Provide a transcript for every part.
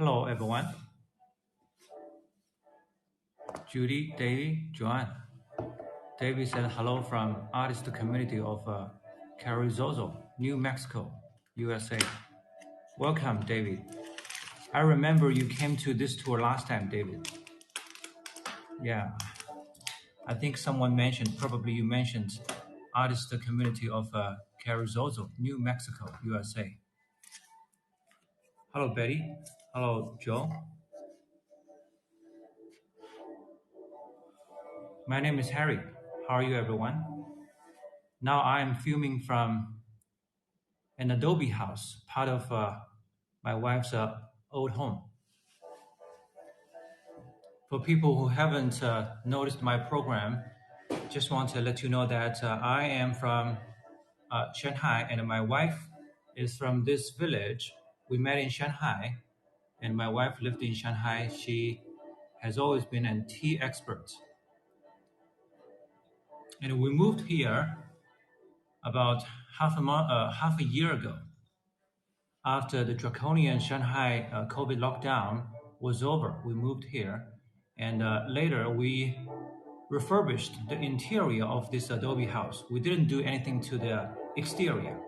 Hello, everyone. Judy, Davey, Joanne. Davey said hello from artist community of Carrizozo, New Mexico, USA. Welcome, David. I remember you came to this tour last time, David. Yeah, I think someone mentioned, probably you mentioned, artist community of Carrizozo, New Mexico, USA. Hello, Betty. Hello, Joe. My name is Harry. How are you, everyone? Now I'm filming from an adobe house, part of my wife's old home. For people who haven't noticed my program, just want to let you know that I am from Shanghai and my wife is from this village. We met in Shanghai and my wife lived in Shanghai. She has always been a tea expert. And we moved here about half a year ago. After the draconian Shanghai COVID lockdown was over, we moved here, and later we refurbished the interior of this adobe house. We didn't do anything to the exterior.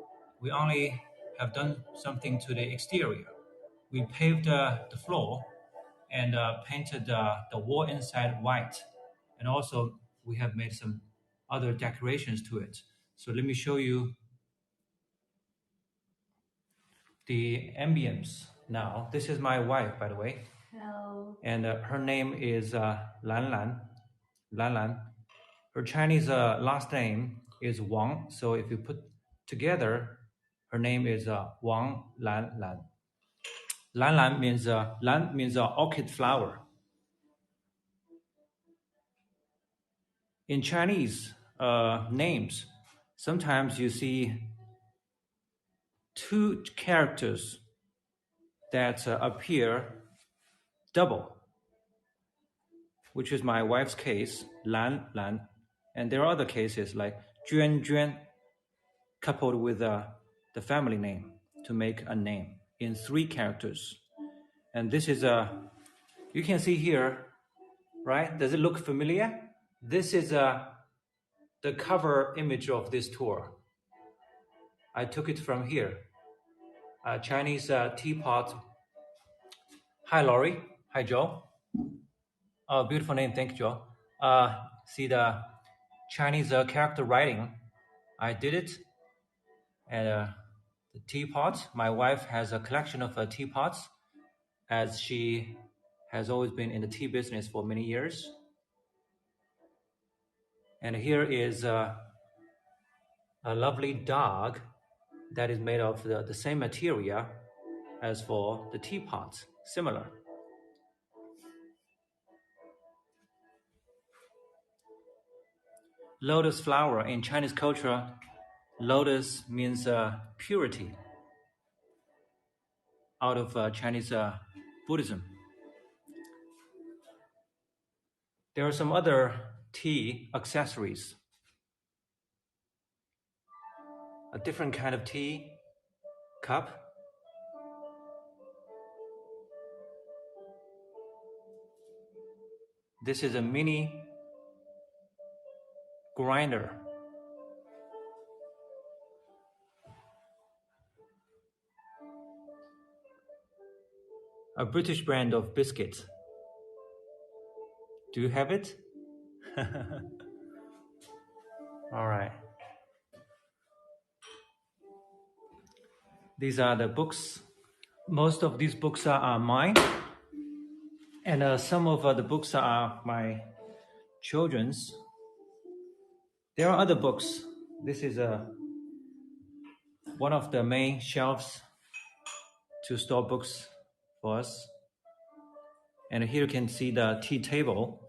We only have done something to the exterior. We paved the floor and painted the wall inside white, and also we have made some other decorations to it. So let me show you the ambience now. This is my wife, by the way. Hello. And her name is Lan Lan. Lan Lan. Her Chinese last name is Wang. So if you put together, her name is Wang Lan Lan. Lan Lan means orchid flower. In Chinese names, sometimes you see two characters that appear double, which is my wife's case, Lan Lan. And there are other cases like Juan Juan, coupled with the family name to make a name in 3 characters. And this is you can see here, right? Does it look familiar? This is the cover image of this tour. I took it from here. Chinese teapot. Hi, Laurie. Hi, Joe. Oh, beautiful name. Thank you, Joe. See the Chinese character writing. I did it. And the teapot. My wife has a collection of teapots, as she has always been in the tea business for many years. And here is a lovely dog that is made of the same material as for the teapot, similar. Lotus flower in Chinese culture, lotus means purity out of Chinese Buddhism. There are some other tea accessories. A different kind of tea cup. This is a mini grinder. A British brand of biscuits. Do you have it? All right. These are the books. Most of these books are mine. And some of the books are my children's. There are other books. This is one of the main shelves to store books for us. And here you can see the tea table.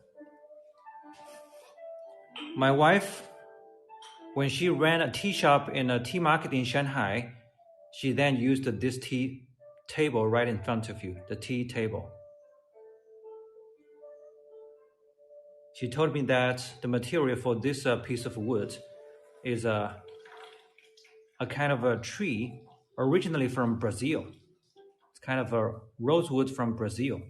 My wife, when she ran a tea shop in a tea market in Shanghai, she then used this tea table right in front of you, the tea table. She told me that the material for this piece of wood is a kind of a tree originally from Brazil. It's kind of a rosewood from Brazil.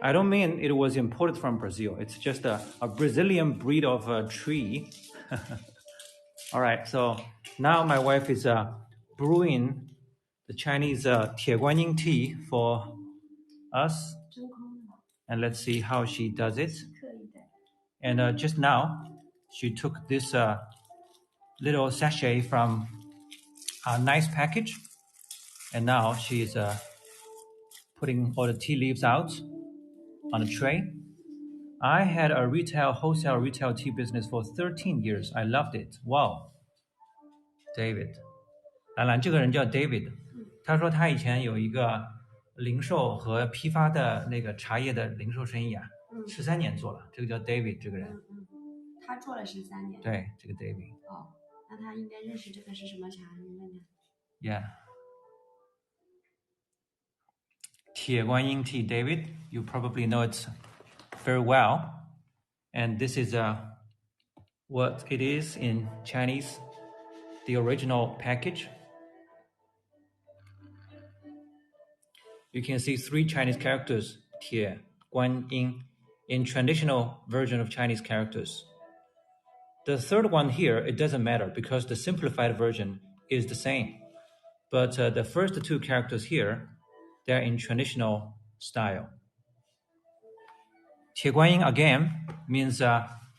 I don't mean it was imported from Brazil. It's just a Brazilian breed of a tree. All right, so now my wife is brewing the Chinese 铁观音 tea for us. And let's see how she does it. And just now, she took this little sachet from a nice package. And now she's putting all the tea leaves out on a tray. I had a wholesale retail tea business for 13 years. I loved it. Wow. David. 兰兰这个人叫 David，他说他以前有一个零售和批发的那个茶叶的零售生意啊，13年做了，这个叫 David 这个人。他做了13年。对，这个 David。哦，那他应该认识这个是什么茶？你问问。Yeah. 铁观音 tea, David. You probably know it very well. And this is what it is in Chinese, the original package. You can see 3 Chinese characters, 铁观音, in traditional version of Chinese characters. The third one here, it doesn't matter because the simplified version is the same. But the first 2 characters here, they're in traditional style. 铁观音 again means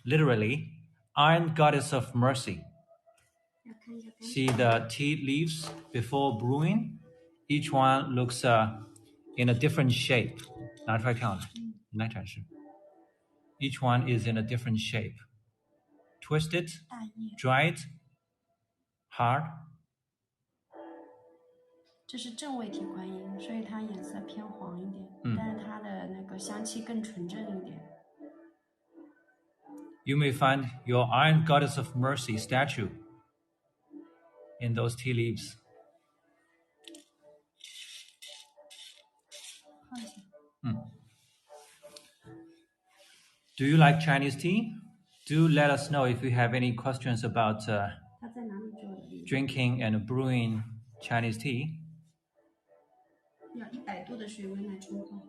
literally Iron Goddess of Mercy. See the tea leaves before brewing? Each one looks in a different shape. 拿出来看好了，来展示。Each one is in a different shape. Twisted, dried, hard. 这是正位铁观音，所以它颜色偏黄一点，但是它的那个香气更纯正一点。You may find your Iron Goddess of Mercy statue in those tea leaves. Do you like Chinese tea? Do let us know if you have any questions about drinking and brewing Chinese tea. 要100度的水温来冲泡。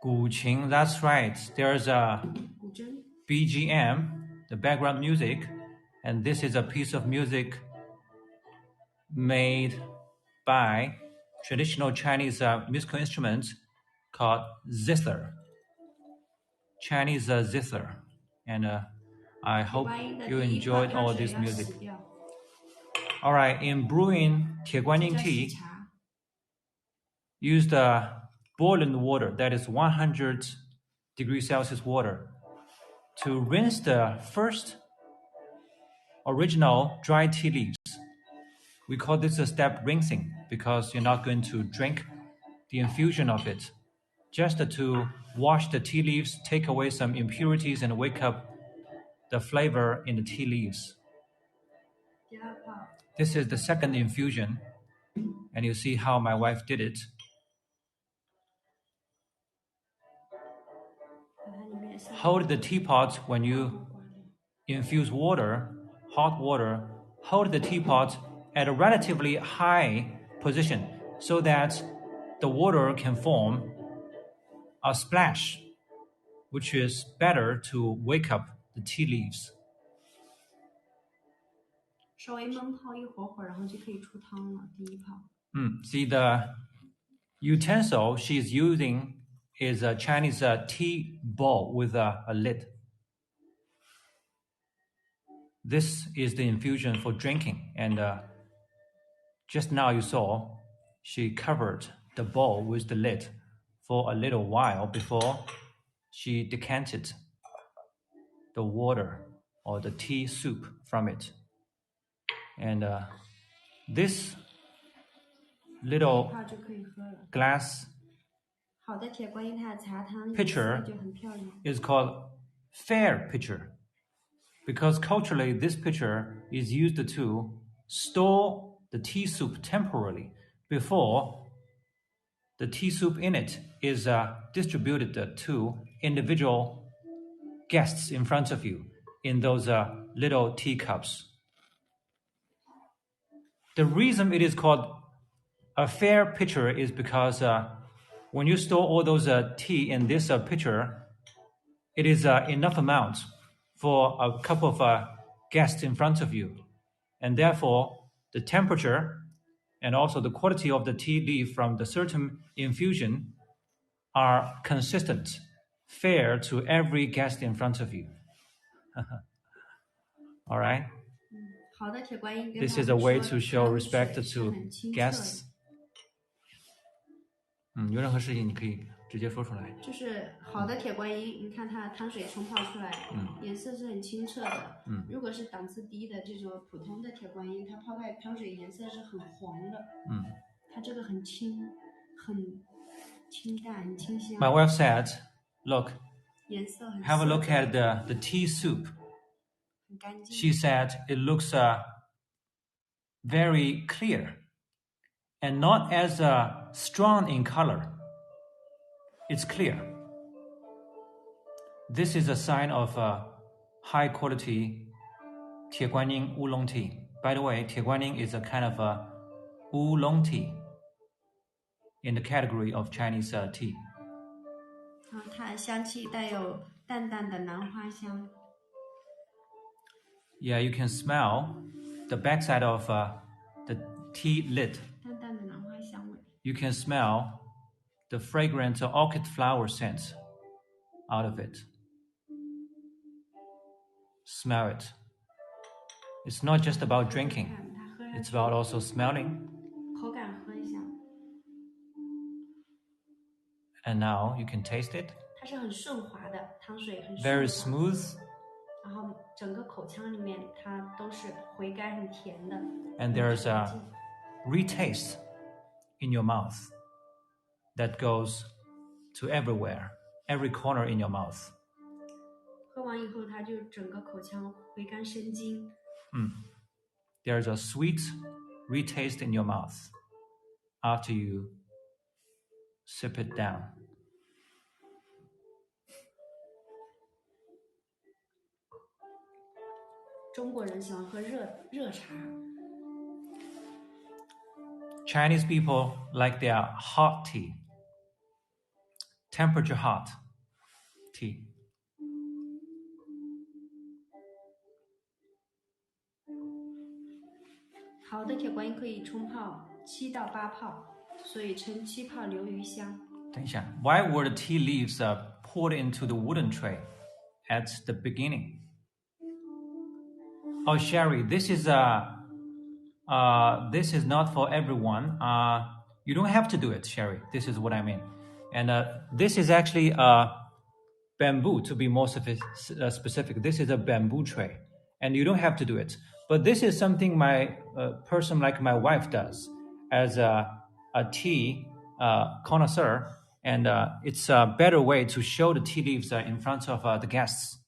古琴, that's right. There's a BGM, the background music, and this is a piece of music made by traditional Chinese musical instruments called zither. Chinese zither. And I hope you enjoyed all this music. All right, in brewing 铁观音 tea, use the boiling water, that is 100 degrees Celsius water, to rinse the first original dry tea leaves. We call this a step rinsing because you're not going to drink the infusion of it. Just to wash the tea leaves, take away some impurities, and wake up the flavor in the tea leaves. This is the second infusion, and you see how my wife did it. Hold the teapot when you infuse water, hot water, hold the teapot at a relatively high position so that the water can form a splash, which is better to wake up the tea leaves. 稍微焖泡一会儿，然后就可以出汤了，第一泡。See, the utensil she's using is a Chinese tea bowl with a lid. This is the infusion for drinking, and just now you saw she covered the bowl with the lid for a little while before she decanted the water or the tea soup from it. And this little glass pitcher is called fair pitcher because culturally this pitcher is used to store the tea soup temporarily before the tea soup in it is distributed to individual guests in front of you in those little teacups. The reason it is called a fair pitcher is because when you store all those tea in this pitcher, it is enough amount for a couple of guests in front of you. And therefore, the temperature and also the quality of the tea leaf from the certain infusion are consistent, fair to every guest in front of you. All right? 好的铁观音跟 This 他 is 们 a way 说 to 它 show 的 respect 水是 to 很清澈 guests. 的。有任何事情你可以直接说出来。就是好的铁观音，你看它汤水冲泡出来，颜色是很清澈的。如果是档次低的这种普通的铁观音，它泡出来汤水颜色是很黄的。它这个很清，很清淡，很清香。My wife said, "Look, 颜色很 have a look at the tea soup." 很干净。She said it looks very clear and not as strong in color. It's clear. This is a sign of high quality 铁观音 oolong tea. By the way, 铁观音 is a kind of a oolong tea in the category of Chinese tea. 它的香气带有淡淡的兰花香。Yeah, you can smell the backside of the tea lid. 淡淡的兰花香味。You can smell the fragrant orchid flower scent out of it. Smell it. It's not just about drinking. It's about also smelling. 口感喝一下。And now you can taste it. 它是很顺滑的，汤水很顺滑。Very smooth. 然后整个口腔里面它都是回甘很甜的。And there's a retaste in your mouth that goes to everywhere, every corner in your mouth. 喝完以后，它就整个口腔回甘生津。There's a sweet retaste in your mouth after you sip it down. 中国人喜欢喝热茶。Chinese people like their hot tea, temperature hot tea. 好的铁观音可以冲泡7到8泡，所以称7泡流鱼香。等一下 Why were the tea leaves poured into the wooden tray at the beginning? Oh, Sherry, this is not for everyone. You don't have to do it, Sherry. This is what I mean. And this is actually bamboo, to be more specific. This is a bamboo tray, and you don't have to do it. But this is something my person like my wife does as a tea connoisseur, and it's a better way to show the tea leaves in front of the guests.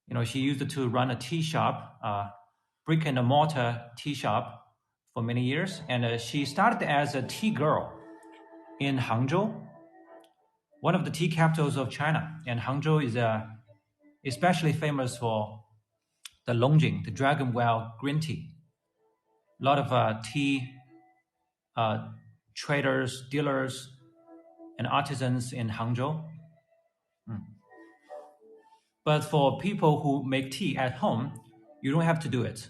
You know, she used to run a tea shop, brick and mortar tea shop for many years. And she started as a tea girl in Hangzhou, one of the tea capitals of China. And Hangzhou is especially famous for the Longjing, the dragon well green tea. A lot of tea traders, dealers, and artisans in Hangzhou. But for people who make tea at home, you don't have to do it.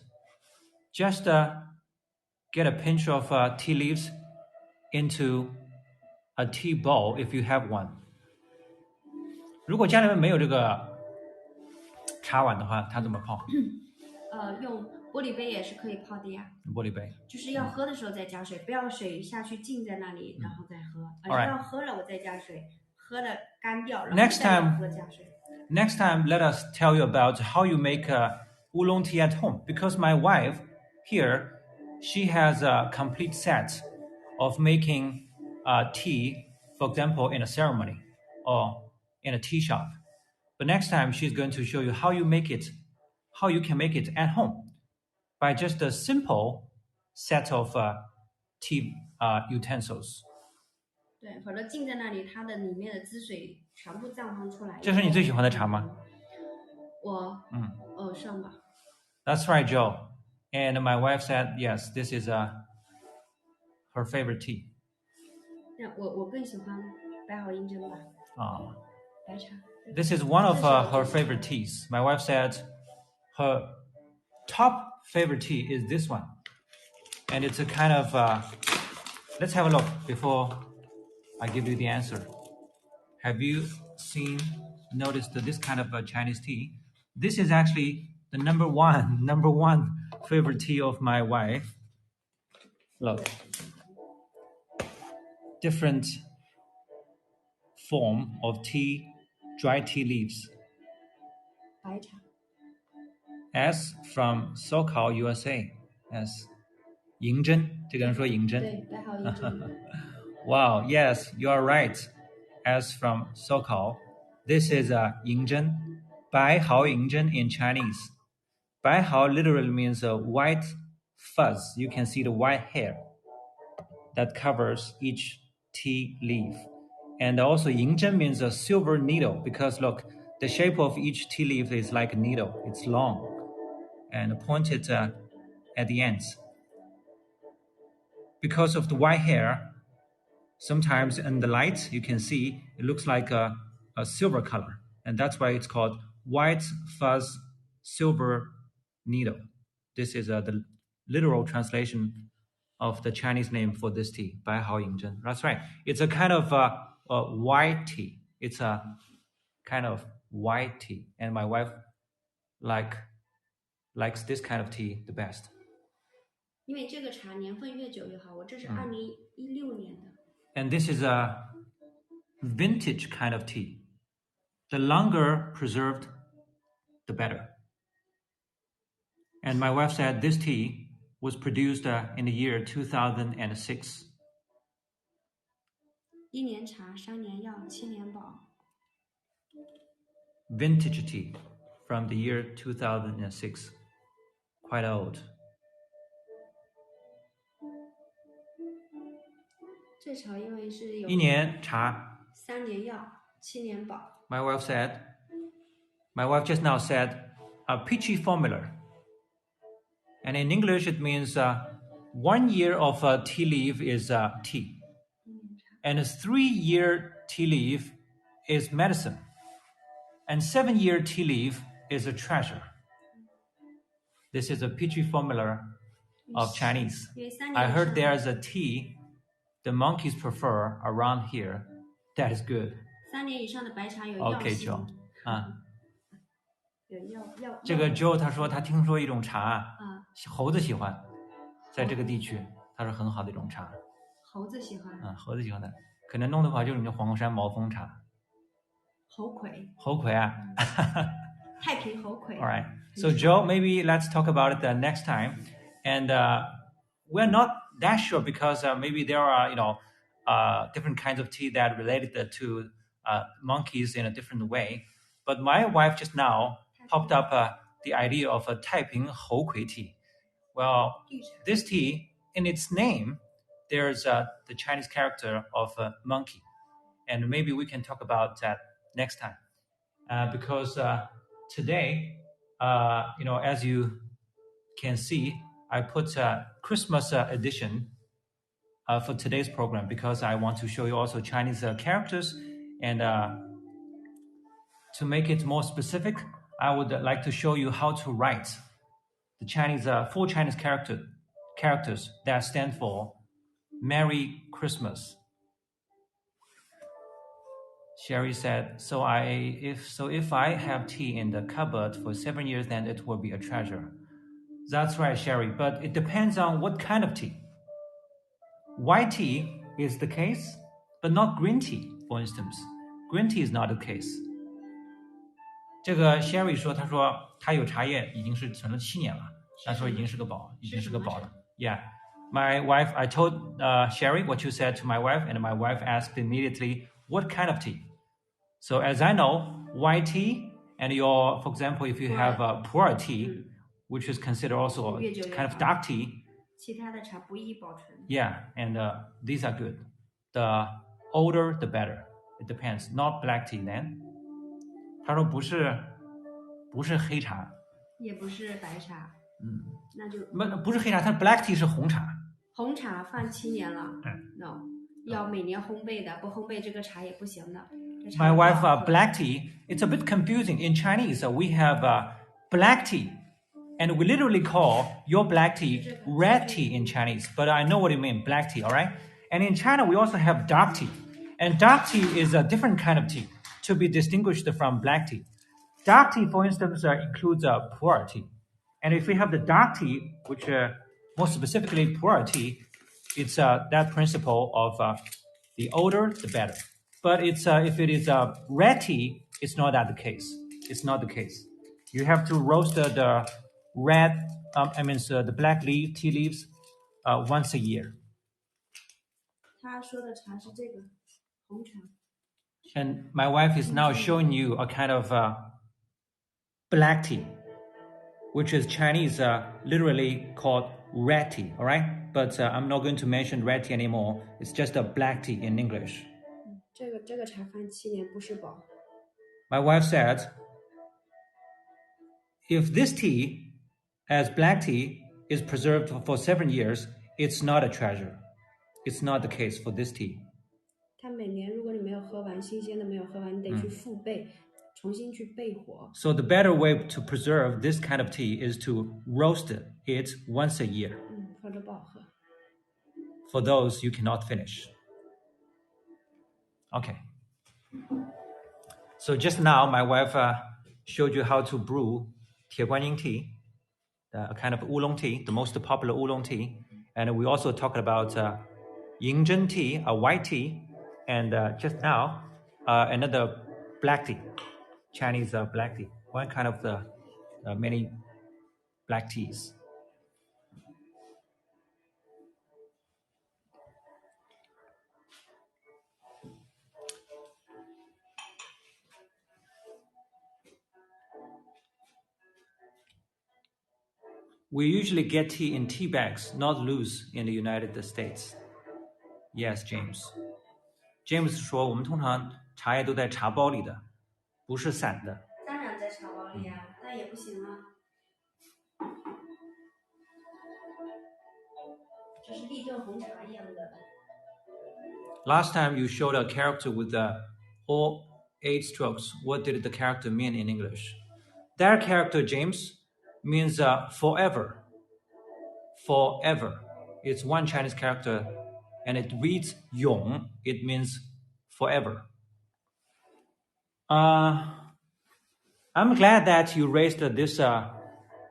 Just get a pinch of tea leaves into a tea bowl if you have one. 如果家里面没有这个茶碗的话，它怎么泡？用玻璃杯也是可以泡的呀。玻璃杯。就是要喝的时候再加水，不要水下去浸在那里，然后再喝，而是要喝了我再加水，喝了干掉，然后再喝加水。Next time, let us tell you about how you make oolong tea at home. Because my wife here, she has a complete set of making tea, for example, in a ceremony or in a tea shop. But next time, she's going to show you how you can make it at home by just a simple set of tea utensils. 对，否则浸在那里，它的里面的汁水全部绽放出来。这是你最喜欢的茶吗？我，上吧。That's right, Joe. And my wife said, yes, this is her favorite tea. 我更喜欢白毫银针吧，白茶。This is one of her favorite teas. My wife said her top favorite tea is this one. And it's a kind of, let's have a look before I give you the answer. Have you noticed this kind of Chinese tea? This is actually the number one favorite tea of my wife. Look, different form of tea, dry tea leaves. 白茶。S from SoCal, USA. S. 银针，这个人说银针。对，白毫银针。Wow, yes, you are right. S from SoCal. This is ying zhen. Bai hao ying zhen in Chinese. Bai hao literally means a white fuzz. You can see the white hair that covers each tea leaf. And also ying zhen means a silver needle because look, the shape of each tea leaf is like a needle. It's long and pointed at the ends. Because of the white hair, sometimes in the light, you can see it looks like a silver color. And that's why it's called white fuzz silver needle. This is the literal translation of the Chinese name for this tea, Bai Hao Ying Zhen. That's right. It's a kind of a white tea. It's a kind of white tea. And my wife likes this kind of tea the best. 因为这个茶年份越久越好，我这是2016年的。And this is a vintage kind of tea. The longer preserved, the better. And my wife said this tea was produced in the year 2006. 1年茶，3年药，7年保。Vintage tea from the year 2006. Quite old. 这茶因为是有1年茶，3年药，7年保。My wife just now said a peachy formula. And in English it means 1 year of tea leaf is tea. And a 3-year tea leaf is medicine. And 7-year tea leaf is a treasure. This is a peachy formula of Chinese. I heard there's a tea the monkeys prefer around here. That is good. 3年以上的白茶有药性。Okay, Joe. 有药。这个 Joe 他说他听说一种茶，猴子喜欢，在这个地区，他说很好的一种茶。猴子喜欢。猴子喜欢的，可能弄的话就是你的黄山毛峰茶。猴魁。猴魁啊。太平猴魁。All right. So Joe, maybe let's talk about it next time. And we're not that sure because maybe there are, different kinds of tea that related to monkeys in a different way. But my wife just now popped up the idea of a Taiping Houkui tea. Well, this tea, in its name, there's the Chinese character of a monkey. And maybe we can talk about that next time. Because today, as you can see, I put a Christmas edition for today's program because I want to show you also Chinese characters. And to make it more specific, I would like to show you how to write the Chinese 4 Chinese characters that stand for Merry Christmas. Sherry said, if I have tea in the cupboard for 7 years, then it will be a treasure. That's right, Sherry, but it depends on what kind of tea. White tea is the case, but not green tea, for instance. Green tea is not the case. 这个 Sherry 说，他说他有茶叶已经是存了7年了，他说已经是个宝了。Yeah, my wife, I told Sherry what you said to my wife, and my wife asked immediately, what kind of tea? So as I know, white tea and for example, if you have pu'er tea, which is considered also a kind of dark tea. 其他的茶不易保存。Yeah, and these are good. The older, the better. It depends. Not black tea then. 他说不是黑茶，也不是白茶。那就不是黑茶，它 black tea 是红茶。红茶放7年了，no， 要每年烘焙的，不烘焙这个茶也不行的。My wife, black tea, it's a bit confusing. In Chinese, we have black tea, and we literally call your black tea red tea in Chinese. But I know what you mean, black tea, all right? And in China, we also have dark tea. And dark tea is a different kind of tea to be distinguished from black tea. Dark tea, for instance, includes pu'er tea. And if we have the dark tea, which more specifically pu'er tea, it's that principle of the older, the better. But it's if it is red tea, it's not that the case. It's not the case. You have to roast the red, the black tea leaves once a year. 他说的茶是这个红茶。And my wife is now showing you a kind of black tea, which is Chinese literally called red tea, all right? But I'm not going to mention red tea anymore. It's just a black tea in English. 这个茶放7年不是宝。My wife said, if this tea, as black tea, is preserved for 7 years, it's not a treasure. It's not the case for this tea. 它每年如果你没有喝完，新鲜的没有喝完，你得去复焙，重新去焙火。So the better way to preserve this kind of tea is to roast it once a year. 喝着不好喝。For those you cannot finish. Okay. So just now, my wife showed you how to brew 铁观音 tea, a kind of oolong tea, the most popular oolong tea. And we also talked about yingzhen tea, a white tea, and just now, another black tea, Chinese black tea, one kind of the many black teas. We usually get tea in tea bags, not loose in the United States. Yes, James. James 说，我们通常茶叶都在茶包里的，不是散的。当然在茶包里呀，但也不行啊。这是立顿红茶一样的。Last time you showed a character with all 8 strokes. What did the character mean in English? That character, James, means forever. Forever. It's one Chinese character, and it reads yong. It means forever. I'm glad that you raised this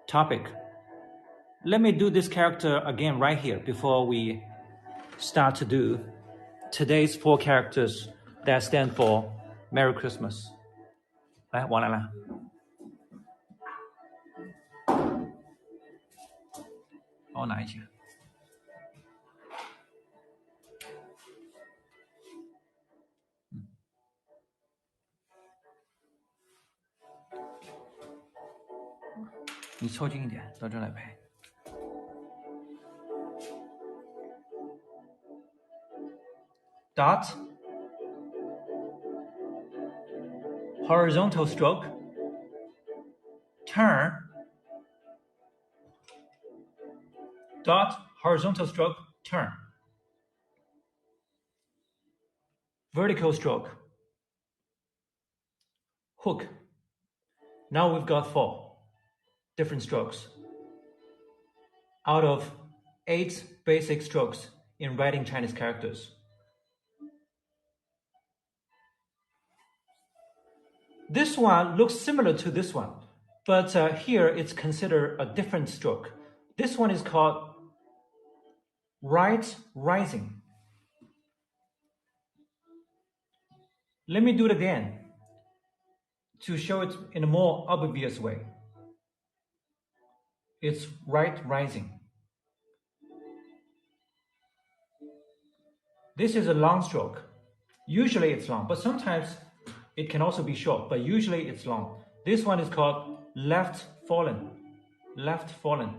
topic. Let me do this character again right here before we start to do today's 4 characters that stand for Merry Christmas. 来，王兰兰。帮我拿一些。你凑近一点，到这来拍。Dot, horizontal stroke, turn, dot, horizontal stroke, turn. Vertical stroke, hook. Now we've got 4 different strokes out of 8 basic strokes in writing Chinese characters. This one looks similar to this one, but here it's considered a different stroke. This one is called right rising. Let me do it again to show it in a more obvious way. It's right rising. This is a long stroke. Usually it's long, but sometimes it can also be short, but usually it's long. This one is called left fallen. Left fallen.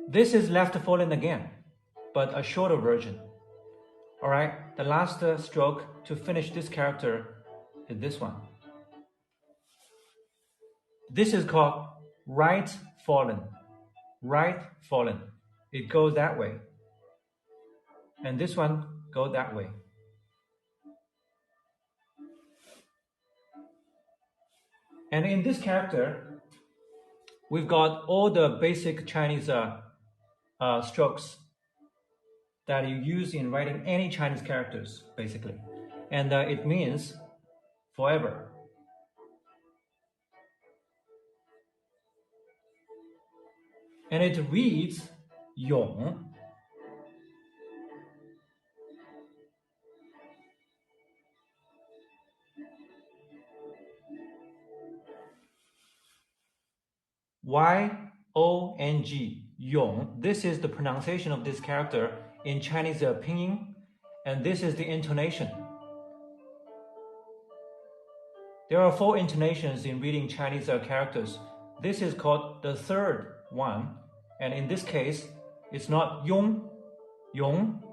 This is left fallen again, but a shorter version. All right, the last stroke to finish this character is this one. This is called right fallen. Right fallen. It goes that way. And this one goes that way. And in this character, we've got all the basic Chinese strokes that you use in writing any Chinese characters, basically. And it means forever. And it reads Yong. Y-O-N-G, Yong. This is the pronunciation of this character in Chinese pinyin, and this is the intonation. There are 4 intonations in reading Chinese characters. This is called the third one, and in this case, it's not Yong, Yong,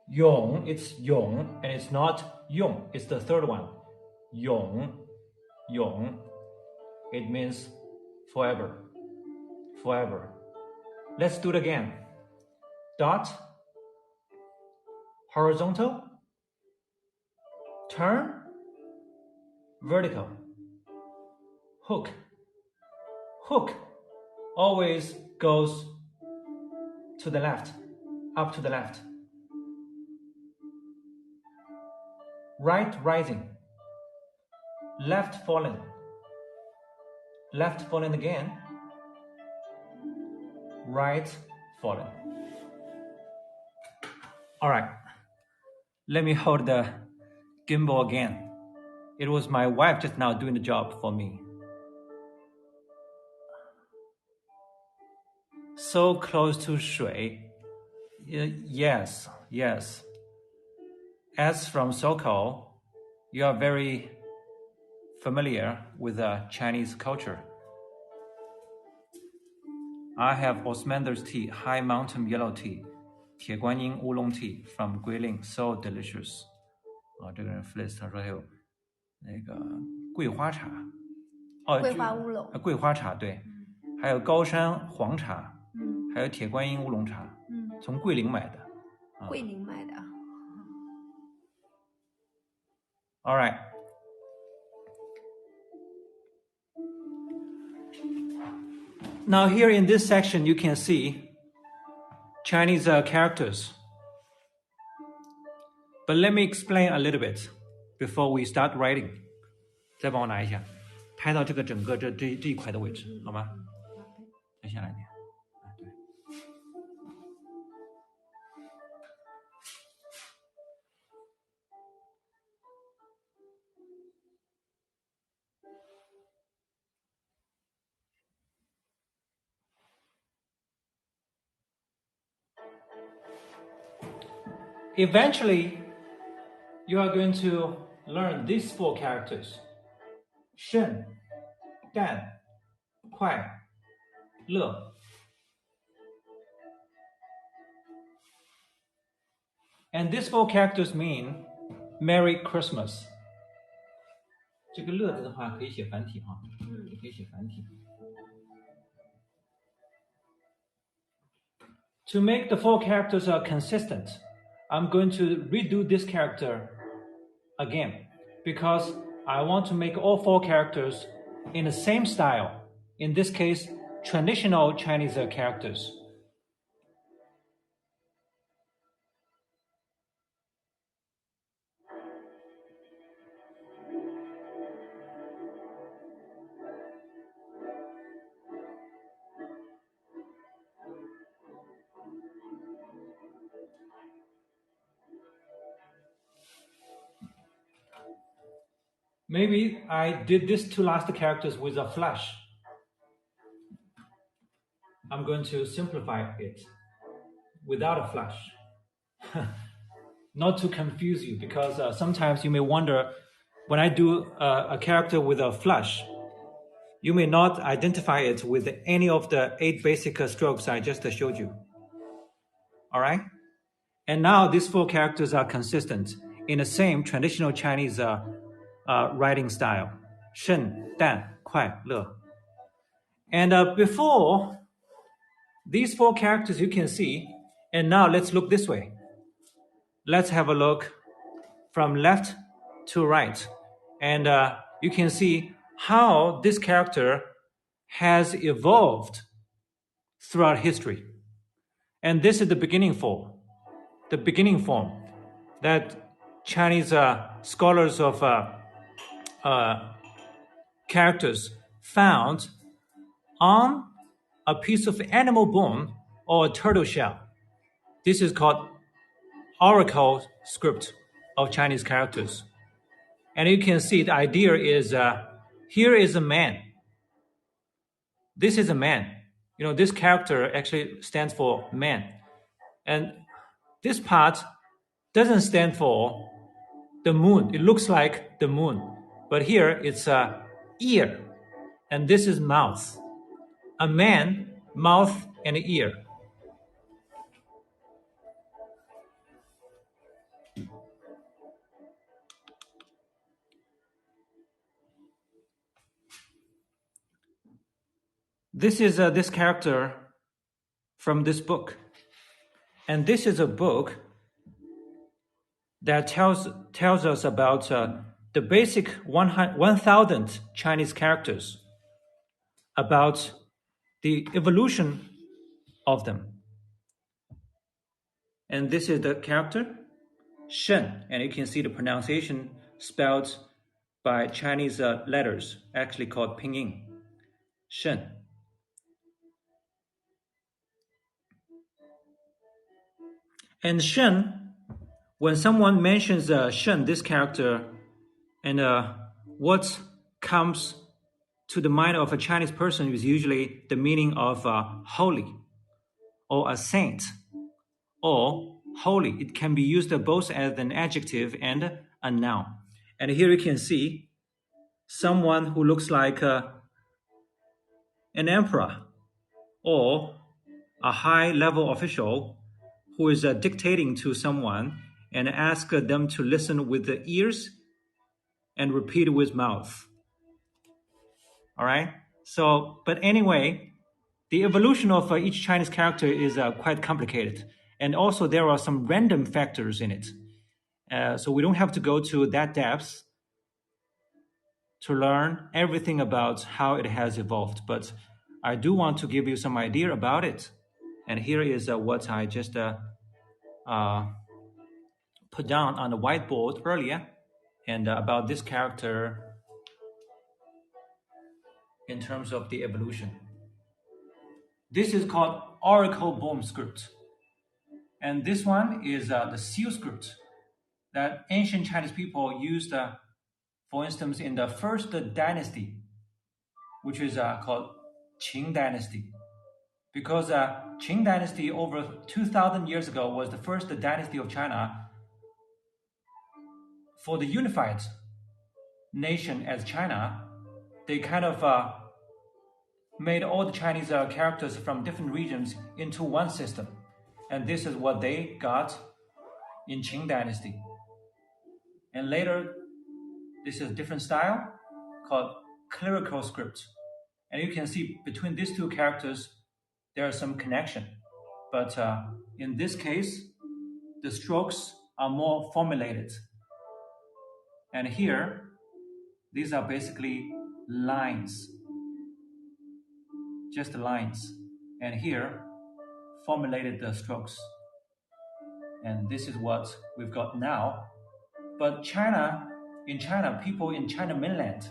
Yong, it's Yong, and it's not Yong, it's the third one. Yong, Yong, it means forever, forever. Let's do it again. Dot, horizontal, turn, vertical, hook. Hook always goes to the left, up to the left. Right rising, left fallen again, right fallen. All right, let me hold the gimbal again. It was my wife just now doing the job for me. So close to 水. Yes. As from Sokol, you are very familiar with Chinese culture. I have Osmander's tea, High Mountain Yellow Tea, 铁观音乌龙 tea from Guilin, so delicious. 这个人 Fliss 他说还有那个桂花茶，桂花乌龙，桂花茶对，还有高山黄茶，还有铁观音乌龙茶，从桂林买的。桂林买的。All right. Now here in this section, you can see Chinese characters. But let me explain a little bit before we start writing. 再帮我拿一下，拍到这个整个这一块的位置，好吗？再下来一点。对。Eventually, you are going to learn these 4 characters. 胜、淡、快、乐。And these 4 characters mean Merry Christmas. 这个乐字的话可以写繁体哈，也可以写繁体。To make the 4 characters consistent, I'm going to redo this character again because I want to make all 4 characters in the same style. In this case, traditional Chinese characters. Maybe I did these 2 last characters with a flash. I'm going to simplify it without a flash. Not to confuse you, because sometimes you may wonder, when I do a character with a flash, you may not identify it with any of the 8 basic strokes I just showed you. All right? And now these 4 characters are consistent in the same traditional Chinese writing style. 胜、淡、快乐. And before these 4 characters you can see, and now let's look this way. Let's have a look from left to right. And you can see how this character has evolved throughout history. And this is the beginning form that Chinese scholars of characters found on a piece of animal bone or a turtle shell. This is called oracle script of Chinese characters. And you can see the idea is here is a man. This is a man. You know, this character actually stands for man. And this part doesn't stand for the moon. It looks like the moon. But here it's ear. And this is mouth. A man, mouth, and ear. This is this character from this book. And this is a book that tells us about the basic 1,000 Chinese characters, about the evolution of them. And this is the character, Shen, and you can see the pronunciation spelled by Chinese letters, actually called pinyin, Shen. And Shen, when someone mentions Shen, this character, and what comes to the mind of a Chinese person is usually the meaning of holy, or a saint, or holy. It can be used both as an adjective and a noun. And here you can see someone who looks like an emperor or a high-level official who is dictating to someone and ask them to listen with the ears and repeat with mouth. All right? So, but anyway, the evolution of each Chinese character is quite complicated. And also there are some random factors in it. So we don't have to go to that depth to learn everything about how it has evolved. But I do want to give you some idea about it. And here is what I just put down on the whiteboard earlier, and about this character in terms of the evolution. This is called oracle bone script. And this one is the seal script that ancient Chinese people used, for instance, in the first dynasty, which is called Qing dynasty. Because Qing dynasty over 2,000 years ago was the first dynasty of China for the unified nation as China. They kind of made all the Chinese characters from different regions into one system. And this is what they got in Qing dynasty. And later, this is a different style called clerical script. And you can see between these two characters, there is some connection. But in this case, the strokes are more formulated. And here, these are basically lines. Just lines. And here, formulated the strokes. And this is what we've got now. But in China, people in China mainland,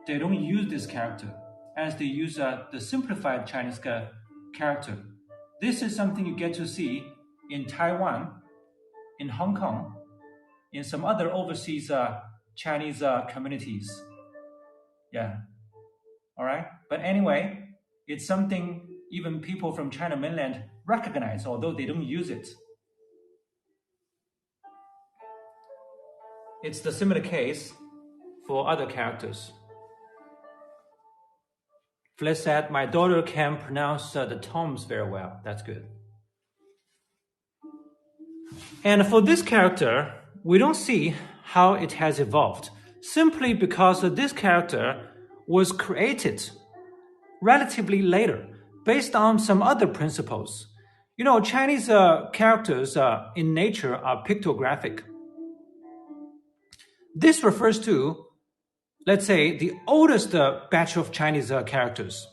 they don't use this character as they use the simplified Chinese character. This is something you get to see in Taiwan, in Hong Kong, in some other overseas Chinese communities. Yeah. All right. But anyway, it's something even people from China mainland recognize, although they don't use it. It's the similar case for other characters. Fliss said, my daughter can pronounce the tones very well. That's good. And for this character, we don't see how it has evolved, simply because this character was created relatively later based on some other principles. You know, Chinese characters in nature are pictographic. This refers to, let's say, the oldest batch of Chinese characters.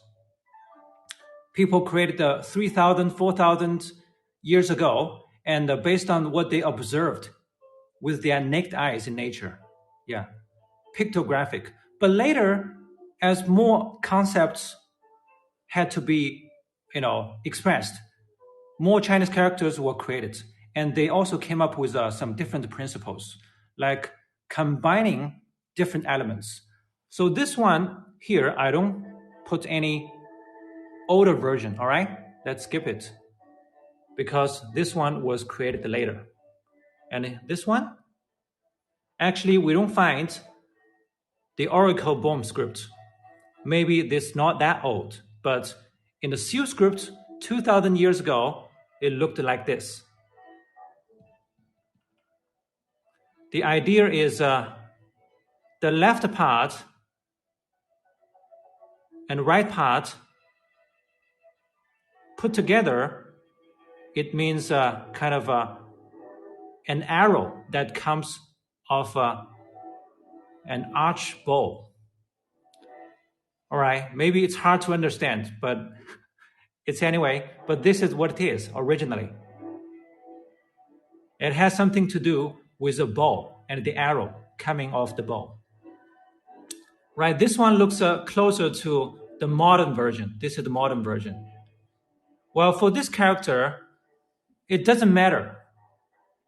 People created 3,000, 4,000 years ago, and based on what they observed with their naked eyes in nature. Yeah, pictographic. But later, as more concepts had to be, expressed, more Chinese characters were created, and they also came up with some different principles, like combining different elements. So this one here, I don't put any older version, all right? Let's skip it, because this one was created later. And this one, actually, we don't find the Oracle Bomb script. Maybe this not that old, but in the Seal script 2,000 years ago, it looked like this. The idea is the left part and right part put together, it means kind of an arrow that comes off an arch bow. All right, maybe it's hard to understand, but it's anyway, but this is what it is originally. It has something to do with a bow and the arrow coming off the bow. Right, this one looks closer to the modern version. This is the modern version. Well, for this character, it doesn't matter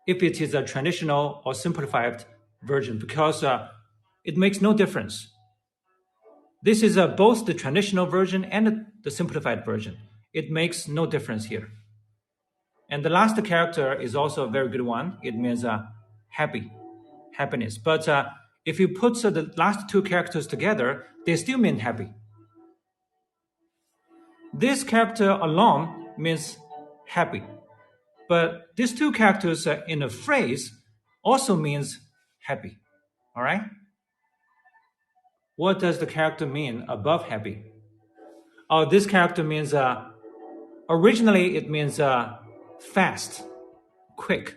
if it is a traditional or simplified version, because it makes no difference. This is both the traditional version and the simplified version. It makes no difference here. And the last character is also a very good one. It means happiness. But if you put the last two characters together, they still mean happy. This character alone means happy. But these two characters in a phrase also means happy. All right? What does the character mean above happy? Oh, this character means, originally it means fast, quick.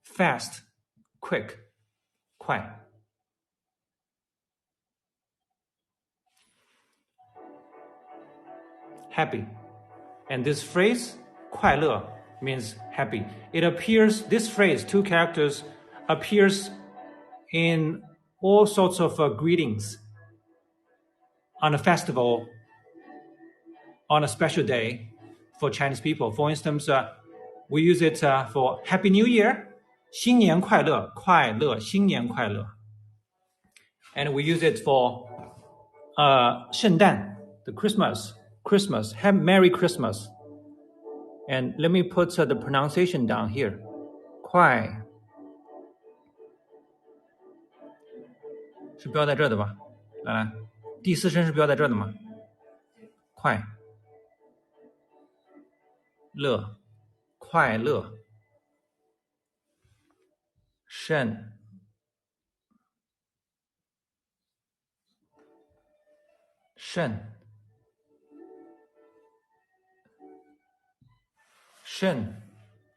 Fast, quick, 快. Happy. And this phrase, 快乐, means happy. It appears, this phrase, two characters, appears in all sorts of greetings on a festival, on a special day for Chinese people. For instance, we use it for Happy New Year, 新年快乐, 快乐, 新年快乐. And we use it for 圣诞, the Christmas, have Merry Christmas. And let me put the pronunciation down here. 快是标在这的吧？来，第四声是标在这的吗？快乐，快乐，圣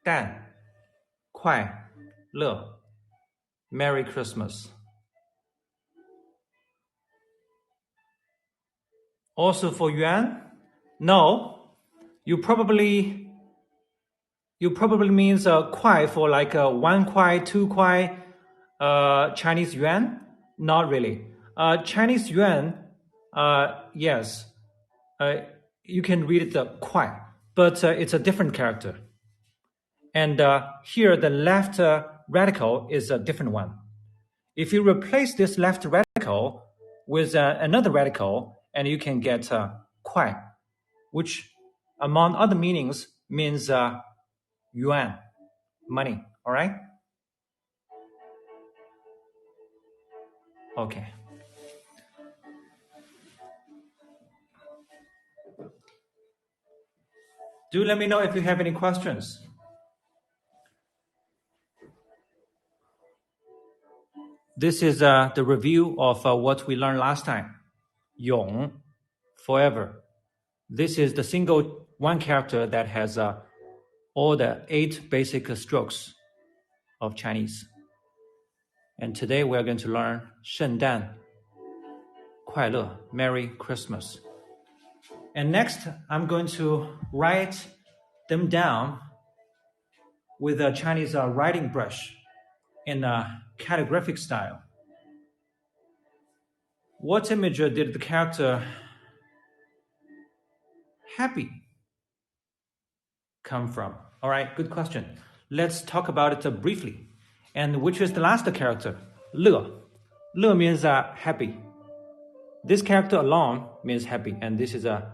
诞快乐 Merry Christmas. Also for yuan? No. You probably means 块 for like 1 块, 2 块, Chinese yuan? Not really. Chinese yuan, yes, you can read it the 块, but it's a different character. And here the left radical is a different one. If you replace this left radical with another radical, and you can get 块, which among other meanings means yuan, money, all right? Okay. Do let me know if you have any questions. This is the review of what we learned last time. 永, forever. This is the single one character that has all the 8 basic strokes of Chinese. And today we're going to learn 圣诞快乐, Merry Christmas. And next, I'm going to write them down with a Chinese writing brush in a calligraphic style. What image did the character happy come from? All right, good question. Let's talk about it briefly. And which is the last character? 乐. 乐 means happy. This character alone means happy, and this is a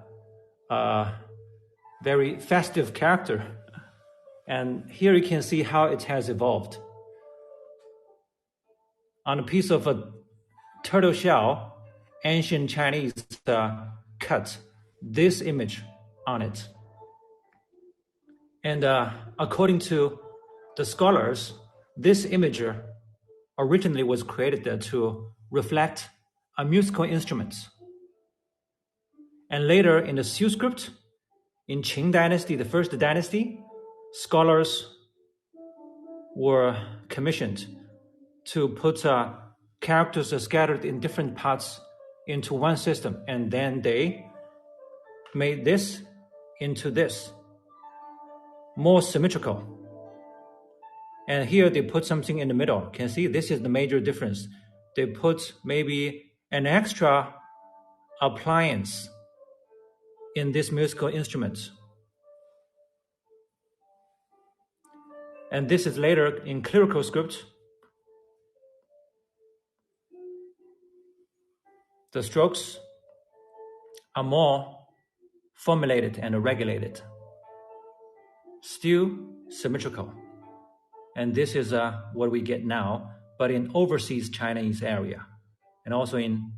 very festive character. And here you can see how it has evolved. On a piece of a turtle shell, ancient Chinese cut this image on it. And according to the scholars, this image originally was created to reflect a musical instrument. And later in the Sioux script, in Qing dynasty, the first dynasty, scholars were commissioned to put characters scattered in different parts into one system, and then they made this into this, more symmetrical. And here they put something in the middle. Can see this is the major difference. They put maybe an extra appliance in this musical instrument. And this is later in clerical script. The strokes are more formulated and regulated, still symmetrical. And this is what we get now, but in overseas Chinese area, and also in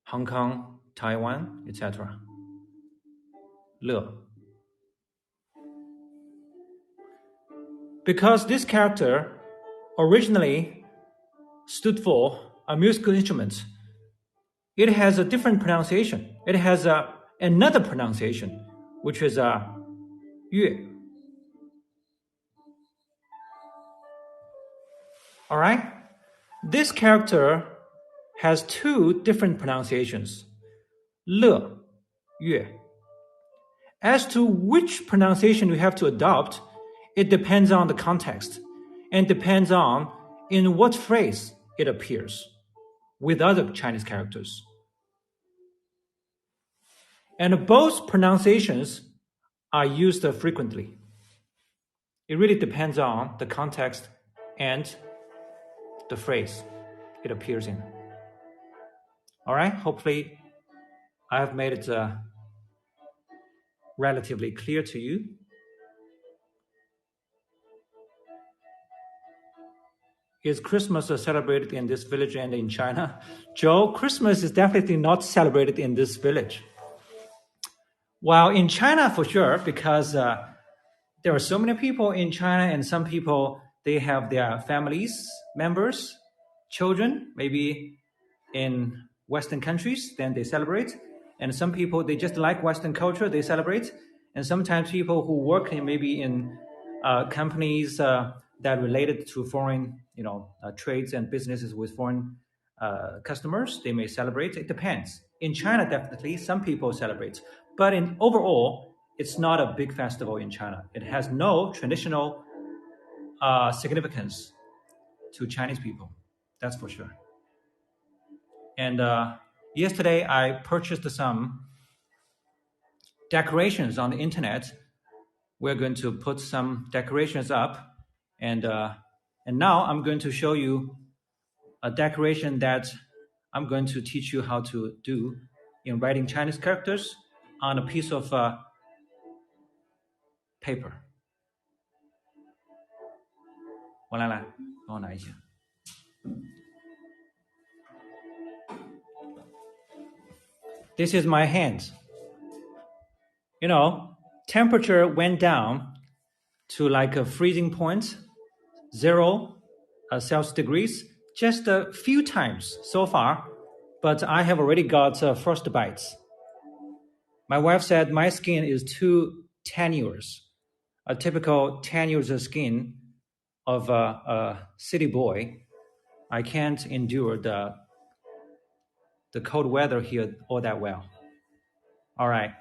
Hong Kong, Taiwan, etc. 乐. Because this character originally stood for a musical instrument, it has a different pronunciation. It has another pronunciation, which is 乐. All right? This character has 2 different pronunciations, 乐, 乐. As to which pronunciation you have to adopt, it depends on the context and depends on in what phrase it appears with other Chinese characters. And both pronunciations are used frequently. It really depends on the context and the phrase it appears in. All right, hopefully I have made it relatively clear to you. Is Christmas celebrated in this village and in China? Joe, Christmas is definitely not celebrated in this village. Well, in China for sure, because there are so many people in China, and some people, they have their families, members, children, maybe in Western countries, then they celebrate. And some people, they just like Western culture, they celebrate. And sometimes people who work in maybe in companies that related to foreign, trades and businesses with foreign customers, they may celebrate. It depends. In China, definitely, some people celebrate. But in overall, it's not a big festival in China. It has no traditional significance to Chinese people. That's for sure. And yesterday, I purchased some decorations on the internet. We're going to put some decorations up. And now I'm going to show you a decoration that I'm going to teach you how to do in writing Chinese characters on a piece of paper. 我来，帮我拿一下。This is my hand. Temperature went down to like a freezing point, 0 Celsius degrees, just a few times so far. but I have already got first bites. My wife said my skin is too tenuous, a typical tenuous skin of a city boy. I can't endure the cold weather here all that well. All right.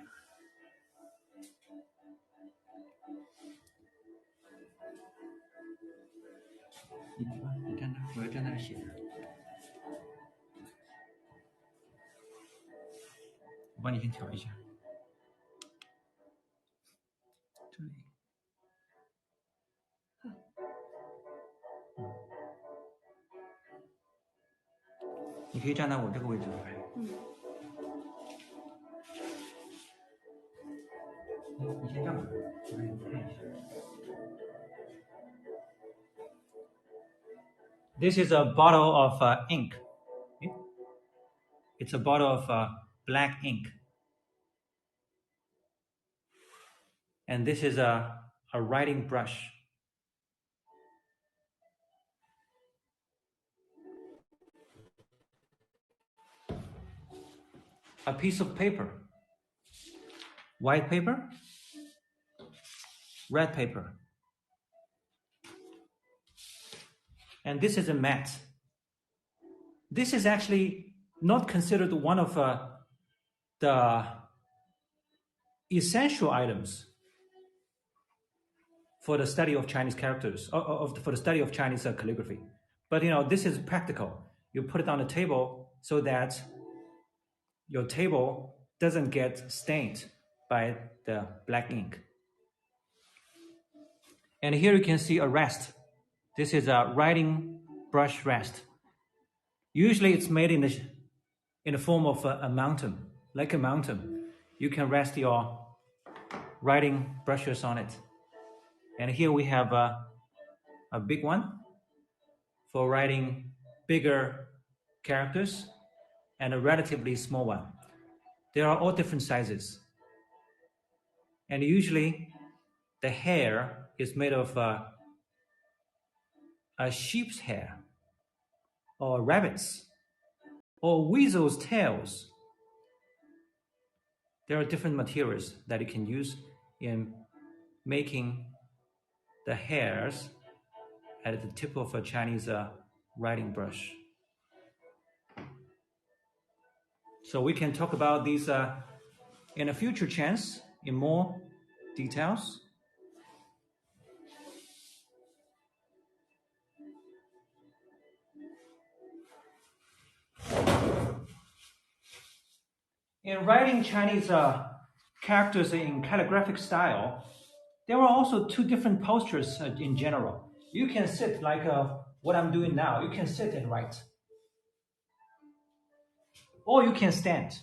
This is a bottle of ink. It's a bottle of black ink. And this is a writing brush. A piece of paper. White paper, red paper. And this is a mat. This is actually not considered one of the essential items for the study of Chinese characters, for the study of Chinese calligraphy. But this is practical. You put it on the table so that your table doesn't get stained by the black ink. And here you can see a rest. This is a writing brush rest. Usually it's made in the form of a mountain, like a mountain. You can rest your writing brushes on it. And here we have a big one for writing bigger characters and a relatively small one. They are all different sizes. And usually the hair is made of a sheep's hair or rabbits or weasel's tails. There are different materials that you can use in making the hairs at the tip of a Chinese writing brush. So we can talk about these in a future chance in more details. In writing Chinese characters in calligraphic style, there are also two different postures in general. You can sit like what I'm doing now. You can sit and write. Or you can stand.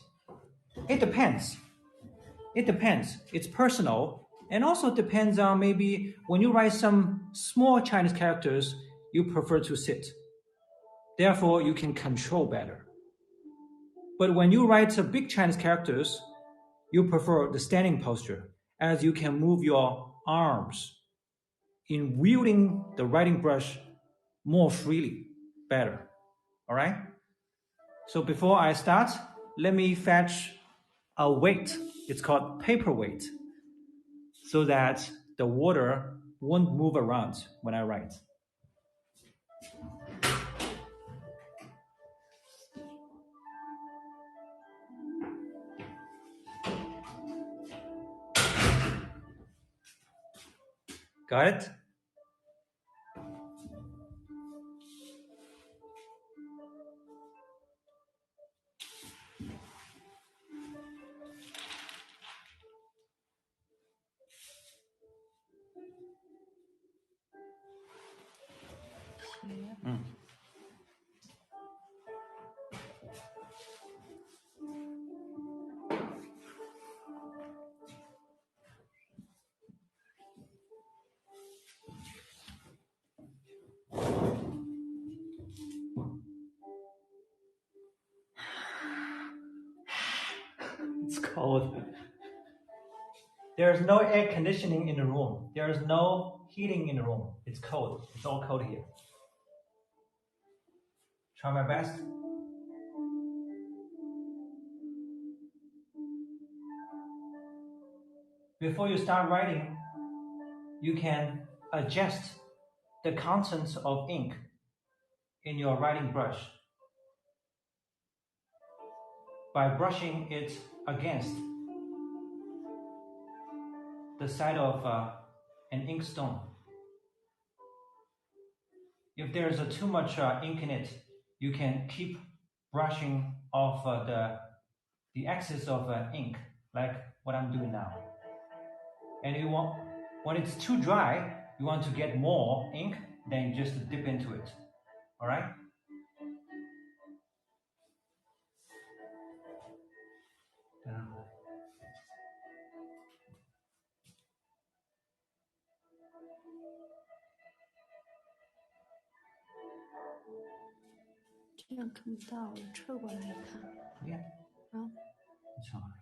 It depends. It depends. It's personal. And also depends on maybe when you write some small Chinese characters, you prefer to sit. Therefore, you can control better. But when you write big Chinese characters, you prefer the standing posture, as you can move your arms in wielding the writing brush more freely, better. All right? So before I start, let me fetch a weight. It's called paperweight, so that the water won't move around when I write. Got it? It's cold. There's no air conditioning in the room. There is no heating in the room. It's cold. It's all cold here. Try my best. before you start writing, you can adjust the contents of ink in your writing brush by brushing it against the side of an ink stone. If there's too much ink in it, you can keep brushing off the excess of ink, like what I'm doing now. And when it's too dry, you want to get more ink, then just dip into it. All right? Yeah. 这样看不到，我侧过来看。Yeah. 啊。That's fine.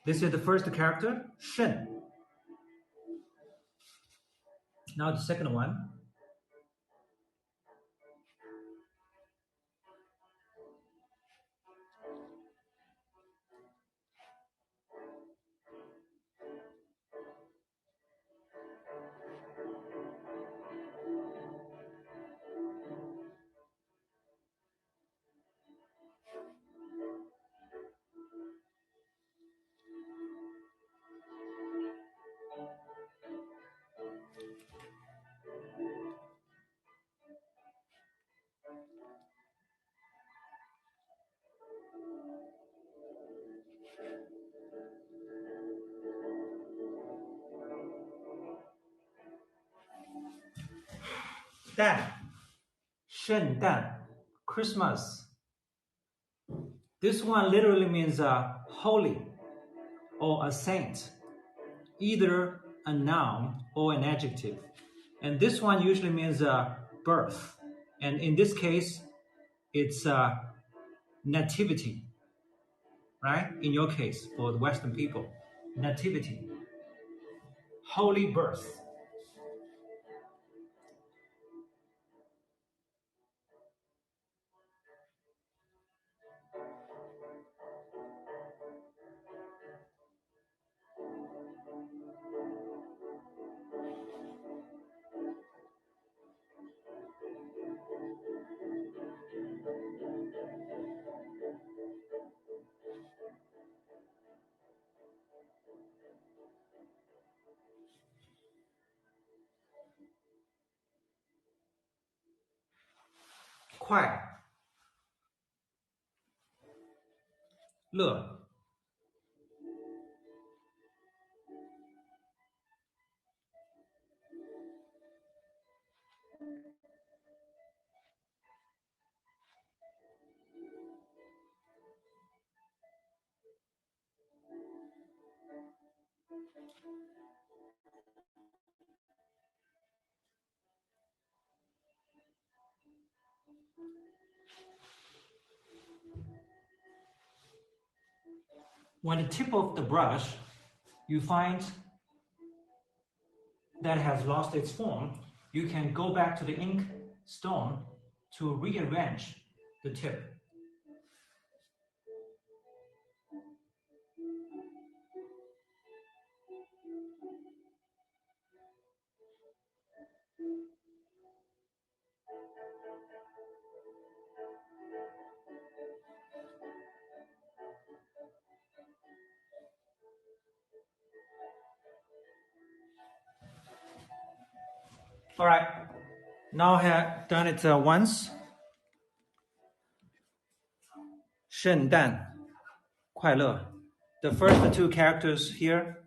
This is the first character, Shen. Now the second one. Dan, Shen Dan, Christmas. This one literally means holy or a saint, either a noun or an adjective. And this one usually means birth. And in this case, it's nativity, right? In your case, for the Western people, nativity, holy birth. Quiet. 乐 When the tip of the brush you find that has lost its form, you can go back to the ink stone to rearrange the tip. All right, now I have done it once. 圣诞快乐. The first two characters here,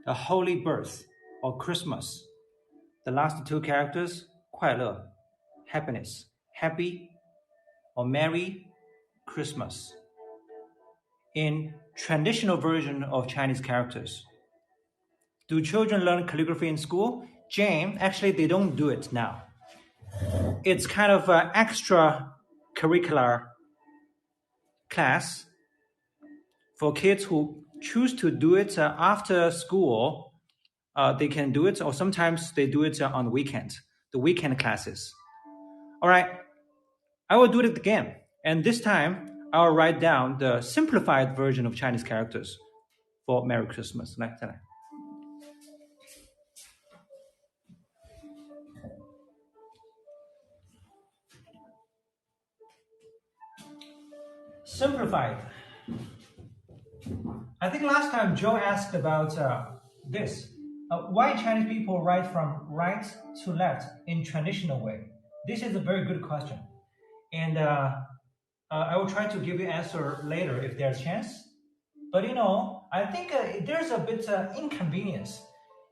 the holy birth or Christmas. The last two characters, 快乐, happiness, happy or merry Christmas. in traditional version of Chinese characters. Do children learn calligraphy in school? Jane, actually, they don't do it now. It's kind of an extra-curricular class for kids who choose to do it after school. They can do it, or sometimes they do it on the weekend classes. All right, I will do it again. And this time, I'll write down the simplified version of Chinese characters for Merry Christmas. 来，再来。Simplified. I think last time Joe asked about this. Why Chinese people write from right to left in traditional way? This is a very good question. And I will try to give you an answer later if there's a chance. But I think there's a bit inconvenience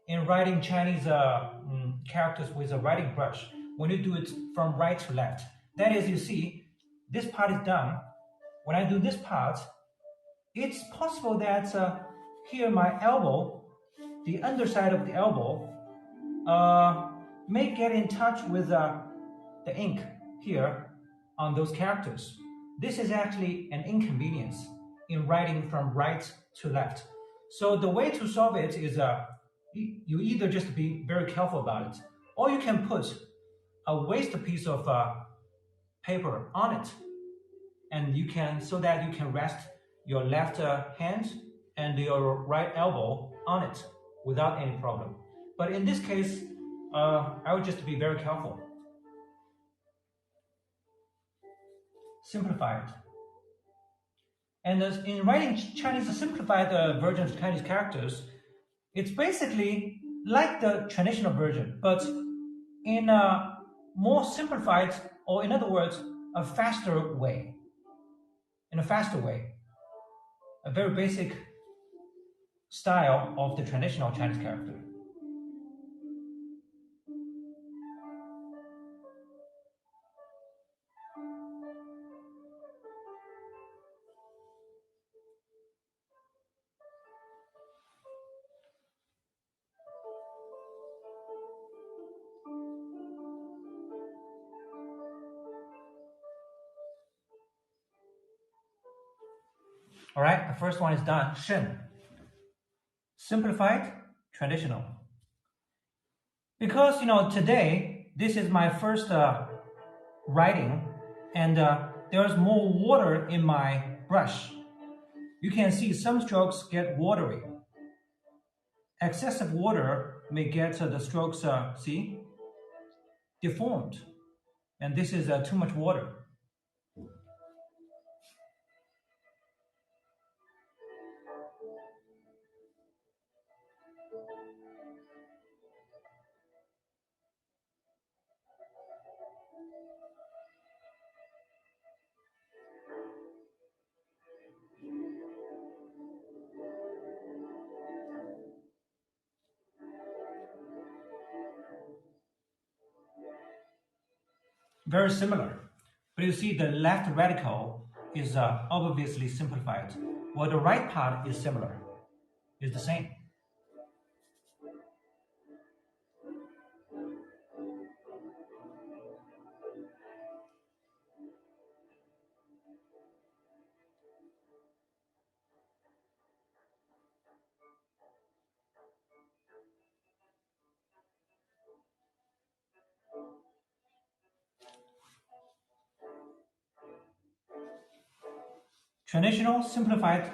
in writing Chinese characters with a writing brush when you do it from right to left. That is, you see, this part is done. When I do this part, it's possible that here my elbow, the underside of the elbow, may get in touch with the ink here on those characters. This is actually an inconvenience in writing from right to left. So the way to solve it is you either just be very careful about it, or you can put a waste piece of paper on it, and so that you can rest your left hand and your right elbow on it without any problem. But in this case, I would just be very careful. Simplified. And in writing Chinese simplified version of Chinese characters, it's basically like the traditional version, but in a more simplified, or in other words, a faster way. In a faster way. A very basic style of the traditional Chinese character. All right, the first one is done. Shen. Simplified, traditional. Because, today, this is my first writing, and there's more water in my brush. You can see some strokes get watery. Excessive water may get the strokes, deformed. And this is too much water. Very similar. But you see the left radical is obviously simplified, while the right part is similar, is the same. Traditional, simplified,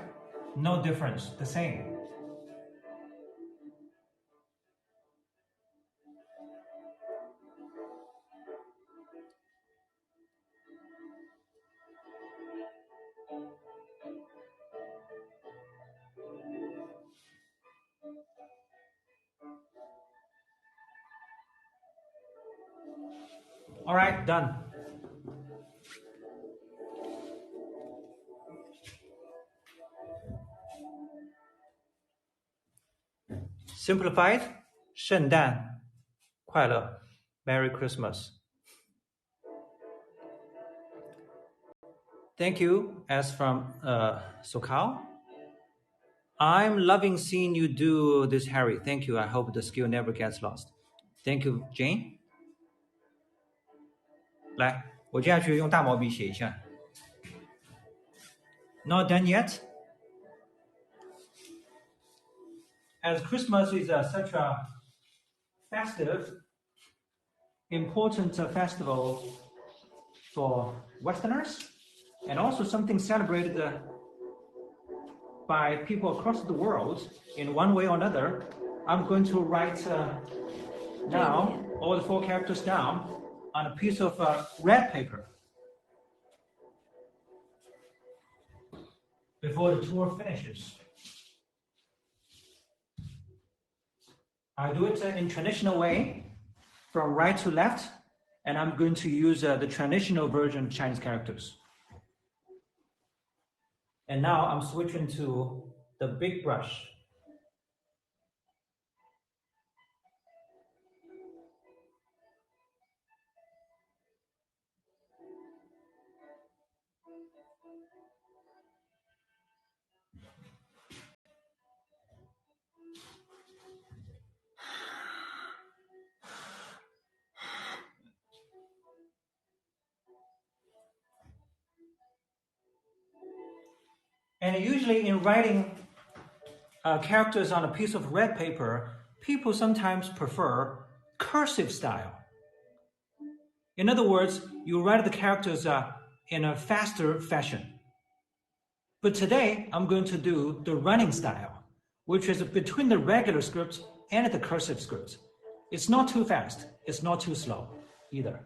no difference, the same. All right, done. Simplified, 圣诞快乐 Merry Christmas. Thank you, as from Sokal. I'm loving seeing you do this, Harry. Thank you. I hope the skill never gets lost. Thank you, Jane. 来，我接下去用大毛笔写一下。Not done yet. As Christmas is such a festive, important festival for Westerners, and also something celebrated by people across the world in one way or another, I'm going to write now all the 4 characters down on a piece of red paper before the tour finishes. I do it in traditional way, from right to left, and I'm going to use the traditional version of Chinese characters. And now I'm switching to the big brush. And usually in writing characters on a piece of red paper, people sometimes prefer cursive style. In other words, you write the characters in a faster fashion. But today, I'm going to do the running style, which is between the regular script and the cursive script. It's not too fast, it's not too slow either.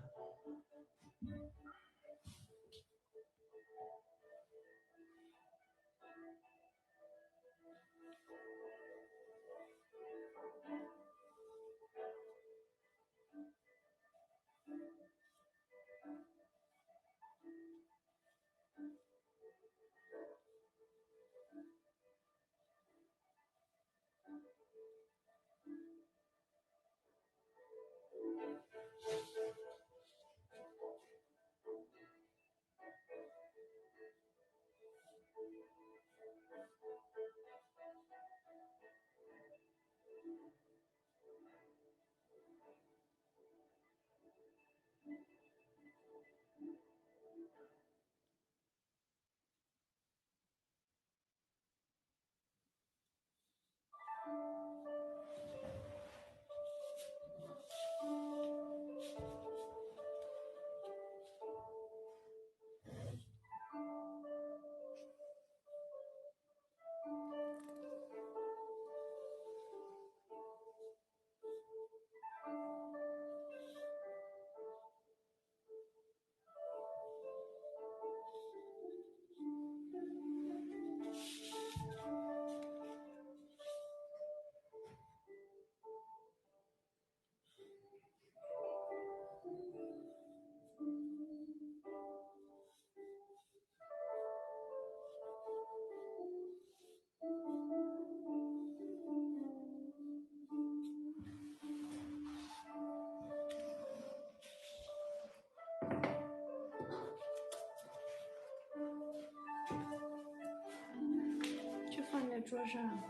就放在桌上，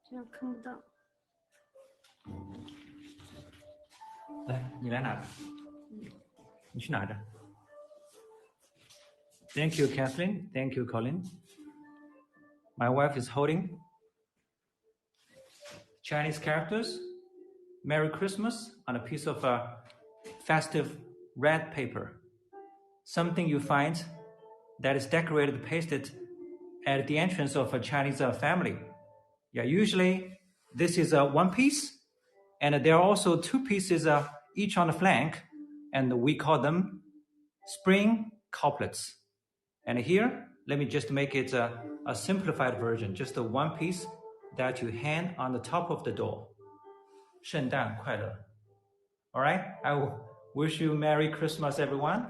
这样看不到。来，你来拿着。你去拿着。Thank you, Kathleen. Thank you, Colin. My wife is holding Chinese characters, Merry Christmas, on a piece of festive red paper. Something you find that is decorated, pasted at the entrance of a Chinese family. Yeah, usually this is one piece, and there are also 2 pieces each on the flank, and we call them spring couplets. And here, let me just make it a simplified version, just the 1 piece that you hang on the top of the door. 圣诞快乐. All right, I wish you Merry Christmas, everyone.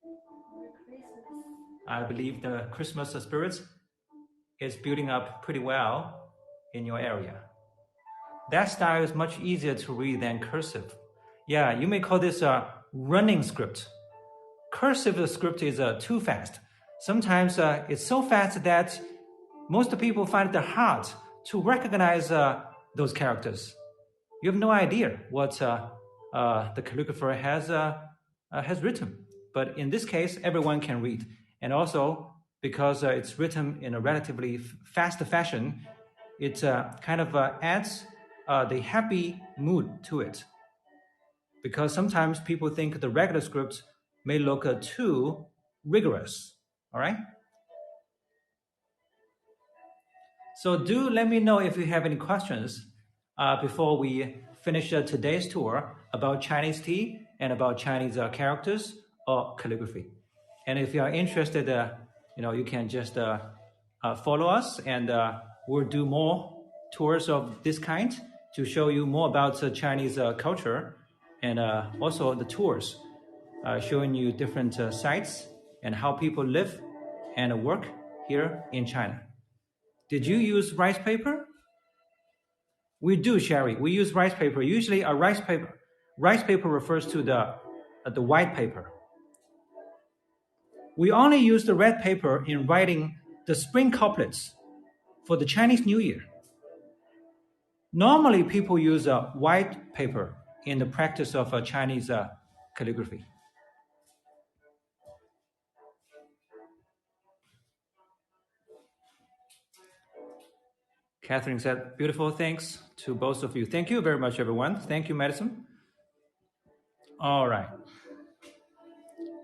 Merry Christmas. I believe the Christmas spirit is building up pretty well in your area. That style is much easier to read than cursive. Yeah, you may call this a running script. cursive script is too fast. Sometimes it's so fast that most people find it hard to recognize those characters. You have no idea what the calligrapher has written. But in this case, everyone can read. And also, because it's written in a relatively fast fashion, it kind of adds the happy mood to it. Because sometimes people think the regular script may look too rigorous. All right? So do let me know if you have any questions before we finish today's tour about Chinese tea and about Chinese characters or calligraphy. And if you are interested, you can just follow us, and we'll do more tours of this kind to show you more about Chinese culture, and also the tours showing you different sites and how people live and work here in China. Did you use rice paper? We do, Sherry. We use rice paper. Usually a rice paper refers to the white paper. We only use the red paper in writing the spring couplets for the Chinese New Year. Normally, people use white paper in the practice of Chinese calligraphy. Catherine said, beautiful, thanks to both of you. Thank you very much, everyone. Thank you, Madison. All right.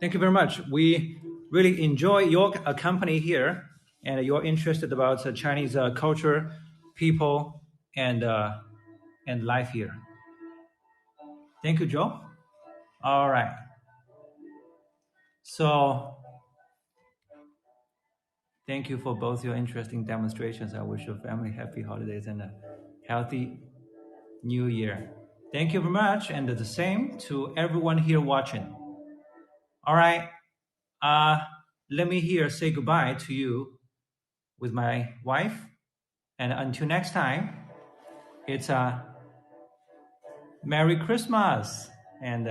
Thank you very much. We really enjoy your company here, and you're interested about Chinese culture, people, and life here. Thank you, Joe. All right. So thank you for both your interesting demonstrations. I wish your family happy holidays and a healthy new year. Thank you very much, and the same to everyone here watching. All right. Let me here say goodbye to you with my wife. And until next time, it's a Merry Christmas, and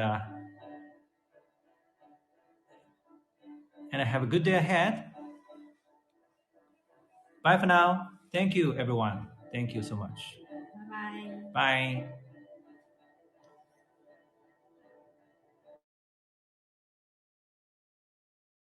have a good day ahead. Bye for now. Thank you, everyone. Thank you so much. Bye-bye. Bye.